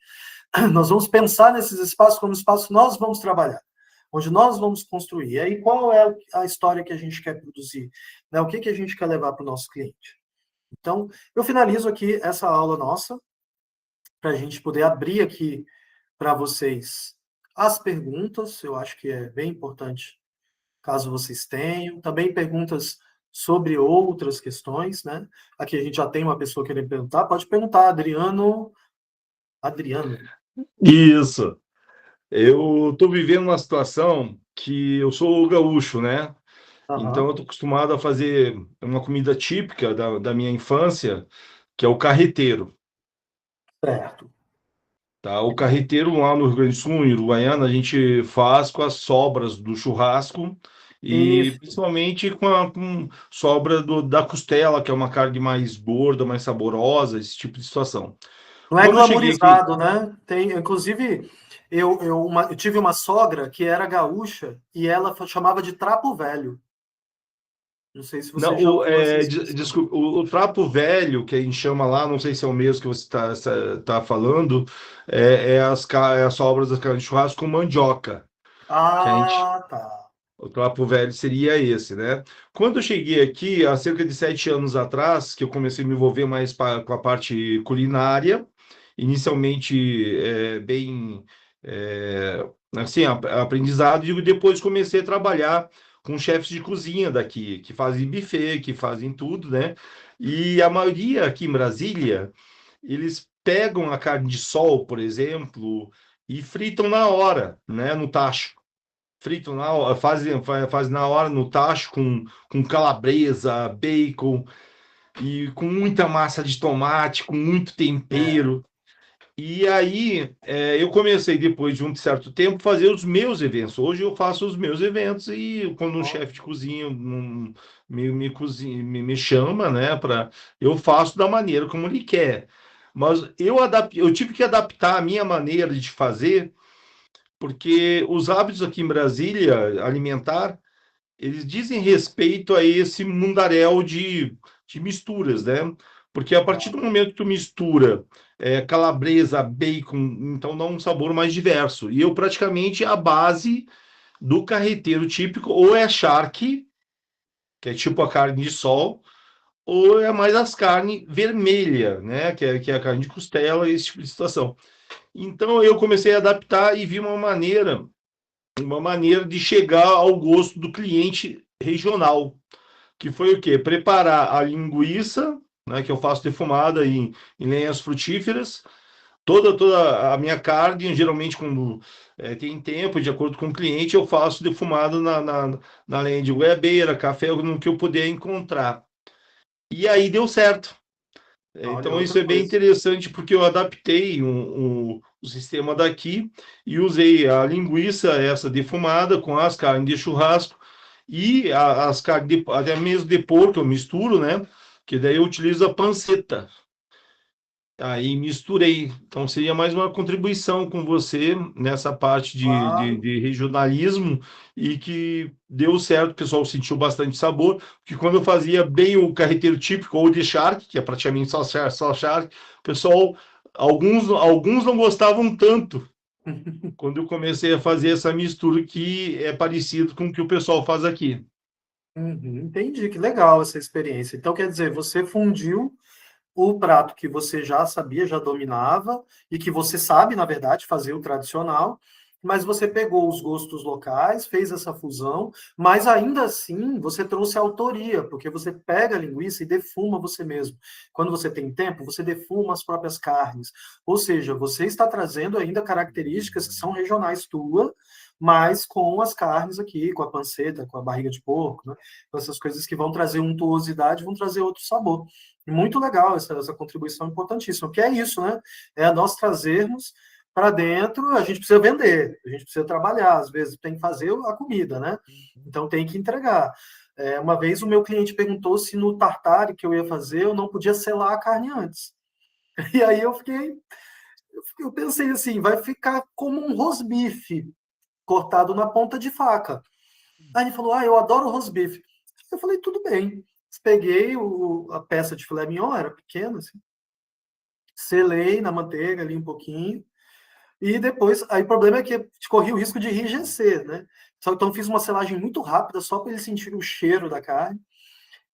nós vamos pensar nesses espaços como espaços que nós vamos trabalhar, onde nós vamos construir. E aí, qual é a história que a gente quer produzir? Né? O que a gente quer levar para o nosso cliente? Então, eu finalizo aqui essa aula nossa, para a gente poder abrir aqui para vocês as perguntas, eu acho que é bem importante, caso vocês tenham. Também perguntas sobre outras questões, né? Aqui a gente já tem uma pessoa querendo perguntar, pode perguntar, Adriano. Adriano.
Isso. Eu estou vivendo uma situação que eu sou gaúcho, né? Então eu
Aham,
estou acostumado a fazer uma comida típica da minha infância, que é o carreteiro,
certo.
tá? O carreteiro lá no Rio Grande do Sul, em Uruguaiana, a gente faz com as sobras do churrasco e
Isso.
principalmente com sobra da costela, que é uma carne mais gorda, mais saborosa, esse tipo de situação.
Não é
Quando eu cheguei aqui,
glamourizado, né? Inclusive, eu tive uma sogra que era gaúcha e ela chamava de trapo velho. Não sei se você
não,
já ouviu essa expressão.
desculpa, o trapo velho, que a gente chama lá, não sei se é o mesmo que você está falando, é as sobras da carne de churrasco com mandioca, que a gente,
Ah, tá.
o trapo velho seria esse, né? Quando eu cheguei aqui, há cerca de 7 anos atrás, que eu comecei a me envolver mais com a parte culinária, inicialmente bem assim, aprendizado, e depois comecei a trabalhar com chefes de cozinha daqui, que fazem buffet, que fazem tudo, né? E a maioria aqui em Brasília, eles pegam a carne de sol, por exemplo, e fritam na hora, né, no tacho. Fritam na hora, fazem na hora no tacho com calabresa, bacon e com muita massa de tomate, com muito
É,
tempero. E aí, eu comecei, depois de um certo tempo, fazer os meus eventos. Hoje eu faço os meus eventos e quando um chefe de cozinha me chama, né, eu faço da maneira como ele quer. Mas eu tive que adaptar a minha maneira de fazer, porque os hábitos aqui em Brasília, alimentar, eles dizem respeito a esse mundaréu de misturas, né? Porque a partir do momento que tu mistura calabresa, bacon, então dá um sabor mais diverso. E eu praticamente a base do carreteiro típico ou é charque, que é tipo a carne de sol, ou é mais as carnes vermelha, né? Que é a carne de costela, esse tipo de situação. Então eu comecei a adaptar e vi uma maneira de chegar ao gosto do cliente regional, que foi o quê? Preparar a linguiça, né, que eu faço defumada em lenhas frutíferas, toda a minha carne, geralmente quando tem tempo, de acordo com o cliente, eu faço defumado na lenha de goiabeira, café, no que eu puder encontrar. E aí deu certo.
olha,
Então,
outra
isso é bem
coisa.
interessante porque eu adaptei o sistema daqui e usei a linguiça, essa defumada, com as carnes de churrasco e as carnes, até mesmo de porco, eu misturo, né? Que daí eu utilizo a panceta. Aí misturei. Então, seria mais uma contribuição com você nessa parte
Claro.
de regionalismo e que deu certo, o pessoal sentiu bastante sabor, porque quando eu fazia bem o carreteiro típico ou de charque, que é praticamente só charque, o pessoal, alguns não gostavam tanto quando eu comecei a fazer essa mistura que é parecido com o que o pessoal faz aqui.
Uhum, entendi, que legal essa experiência. Então, quer dizer, você fundiu o prato que você já sabia, já dominava, e que você sabe, na verdade, fazer o tradicional, mas você pegou os gostos locais, fez essa fusão, mas ainda assim você trouxe autoria, porque você pega a linguiça e defuma você mesmo. Quando você tem tempo, você defuma as próprias carnes. Ou seja, você está trazendo ainda características que são regionais tua, mas com as carnes aqui, com a panceta, com a barriga de porco, né? Com essas coisas que vão trazer untuosidade, vão trazer outro sabor. Muito legal essa contribuição importantíssima, que é isso, né? É nós trazermos para dentro, a gente precisa vender, a gente precisa trabalhar, às vezes tem que fazer a comida, né? Então tem que entregar. Uma vez o meu cliente perguntou se no tartare que eu ia fazer eu não podia selar a carne antes. E aí eu pensei assim, vai ficar como um rosbife cortado na ponta de faca. Aí ele falou, eu adoro rosbife. Eu falei, tudo bem. Peguei a peça de filé mignon, era pequena, assim, selei na manteiga ali um pouquinho, e depois, aí o problema é que corri o risco de enrijecer, né? Então fiz uma selagem muito rápida, só para ele sentir o cheiro da carne,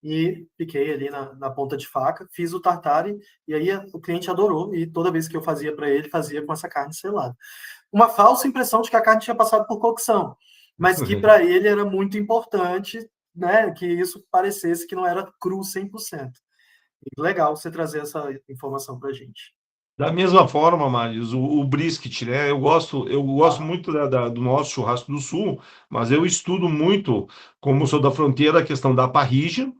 e piquei ali na ponta de faca, fiz o tartare, e aí o cliente adorou, e toda vez que eu fazia para ele, fazia com essa carne selada. Uma falsa impressão de que a carne tinha passado por cocção, mas que para ele era muito importante, né, que isso parecesse que não era cru 100%. Legal você trazer essa informação para a gente.
Da mesma forma, Marius, o brisket, né? Eu gosto
Ah,
muito do nosso churrasco do sul, mas eu estudo muito, como sou da fronteira, a questão da parrilla,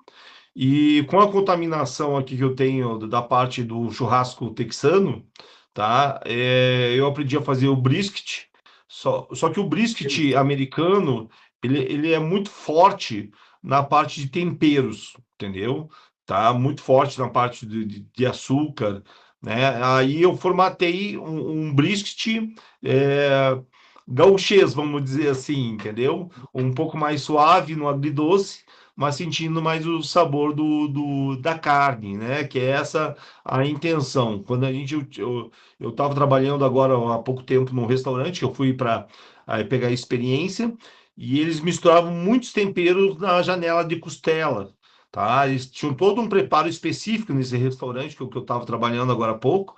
e com a contaminação aqui que eu tenho da parte do churrasco texano, tá? Eu aprendi a fazer o brisket, só que o brisket
delícia.
americano, ele é muito forte na parte de temperos, entendeu? Tá muito forte na parte de açúcar, né? Aí eu formatei um brisket gauchês, vamos dizer assim, entendeu? Um pouco mais suave no agridoce, mas sentindo mais o sabor da carne, né? Que é essa a intenção. Quando eu estava trabalhando agora há pouco tempo num restaurante, eu fui para pegar experiência, e eles misturavam muitos temperos na janela de costela. Tá? Eles tinham todo um preparo específico nesse restaurante que eu estava trabalhando agora há pouco,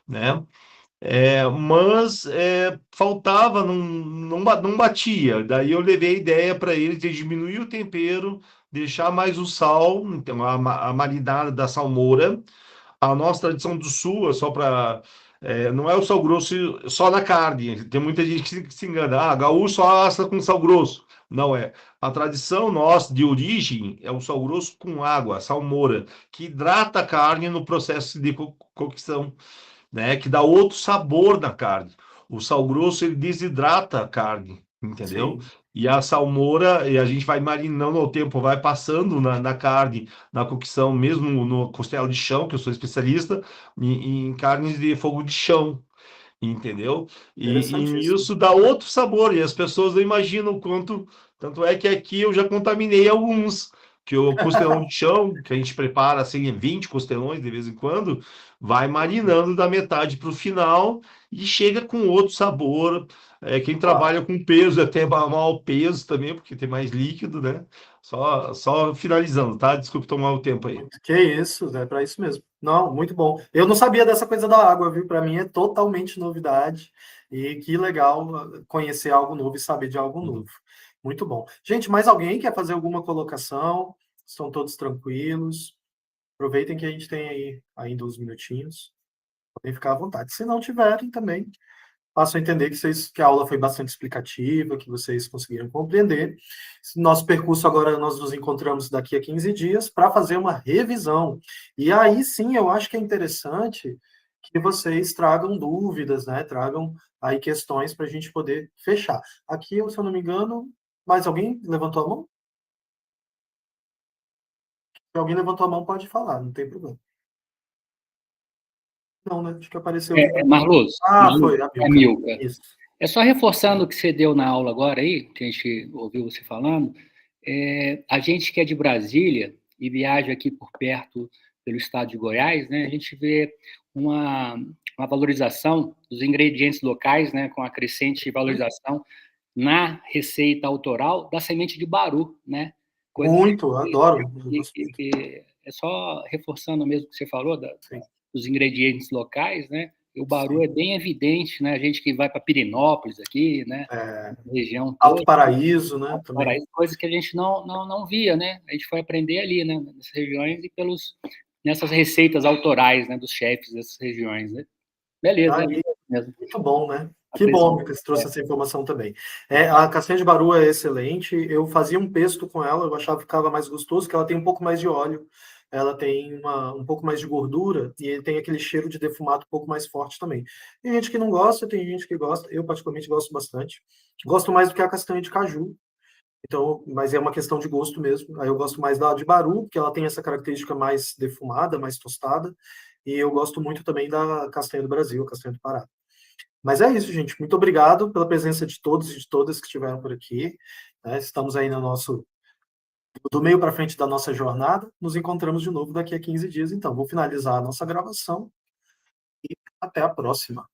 né? Mas faltava, não batia. Daí eu levei a ideia para eles de diminuir o tempero deixar mais o sal, então a marinada da salmoura. A nossa tradição do sul é só para. Não é o sal grosso só na carne. Tem muita gente que se engana. Ah, gaúcho só assa com sal grosso. Não é. A tradição nossa de origem é o sal grosso com água, salmoura, que hidrata a carne no processo de cocção, né? Que dá outro sabor na carne. O sal grosso ele desidrata a carne, entendeu?
Sim,
E a salmoura, e a gente vai marinando ao tempo, vai passando na carne, na cocção, mesmo no costela de chão, que eu sou especialista, em carnes de fogo de chão, entendeu? E
interessantíssimo.
isso dá outro sabor, e as pessoas não imaginam o quanto. Tanto é que aqui eu já contaminei alguns, que o costelão de chão, que a gente prepara assim, 20 costelões de vez em quando, vai marinando da metade para o final e chega com outro sabor. Quem
Claro.
trabalha com peso, até mal o peso também, porque tem mais líquido, né? Só finalizando, tá? Desculpe tomar o tempo aí.
Que isso, é para isso mesmo. Não, muito bom. Eu não sabia dessa coisa da água, viu? Para mim é totalmente novidade. E que legal conhecer algo novo e saber de algo novo.
Uhum.
Muito bom. Gente, mais alguém quer fazer alguma colocação? Estão todos tranquilos? Aproveitem que a gente tem aí ainda uns minutinhos. Podem ficar à vontade. Se não tiverem também, faço entender que a aula foi bastante explicativa, que vocês conseguiram compreender. Nosso percurso agora, nós nos encontramos daqui a 15 dias para fazer uma revisão. E aí sim, eu acho que é interessante que vocês tragam dúvidas, né? Tragam aí questões para a gente poder fechar. Aqui, se eu não me engano, mais alguém levantou a mão? Se alguém levantou a mão, pode falar, não tem problema. Não, né? Acho que apareceu aqui para mim.
Marluz,
Ah,
Marluz,
foi, a
é
Milka.
Milka.
Isso.
É só reforçando o que você deu na aula agora aí, que a gente ouviu você falando, a gente que é de Brasília e viaja aqui por perto pelo estado de Goiás, né, a gente vê uma, uma valorização dos ingredientes locais, né, com a crescente valorização na receita autoral da semente de baru, né? Coisa
Muito, adoro. Eu
que,
gosto
que,
muito.
que é só reforçando mesmo o que você falou
Sim,
dos ingredientes locais, né? E o baru
sim.
é bem evidente, né? A gente que vai para Pirinópolis aqui, né?
É,
Região
Alto
toda,
Paraíso, né, também.
Paraíso, coisas que a gente não via, né? A gente foi aprender ali, né? Nessas regiões e nessas receitas autorais, né? Dos chefes dessas regiões, né? Beleza, é
Aí,
mesmo.
muito bom, né? Que bom
Acrescento.
que você trouxe essa informação também. A castanha de baru é excelente. Eu fazia um pesto com ela, eu achava que ficava mais gostoso, que ela tem um pouco mais de óleo, ela tem um pouco mais de gordura e tem aquele cheiro de defumado um pouco mais forte também. Tem gente que não gosta, tem gente que gosta. Eu, particularmente, gosto bastante. Gosto mais do que a castanha de caju. Então, mas é uma questão de gosto mesmo. Aí eu gosto mais da de baru, porque ela tem essa característica mais defumada, mais tostada. E eu gosto muito também da castanha do Brasil, castanha do Pará. Mas é isso, gente. Muito obrigado pela presença de todos e de todas que estiveram por aqui. Né? Estamos aí no nosso do meio para frente da nossa jornada. Nos encontramos de novo daqui a 15 dias. Então, vou finalizar a nossa gravação e até a próxima.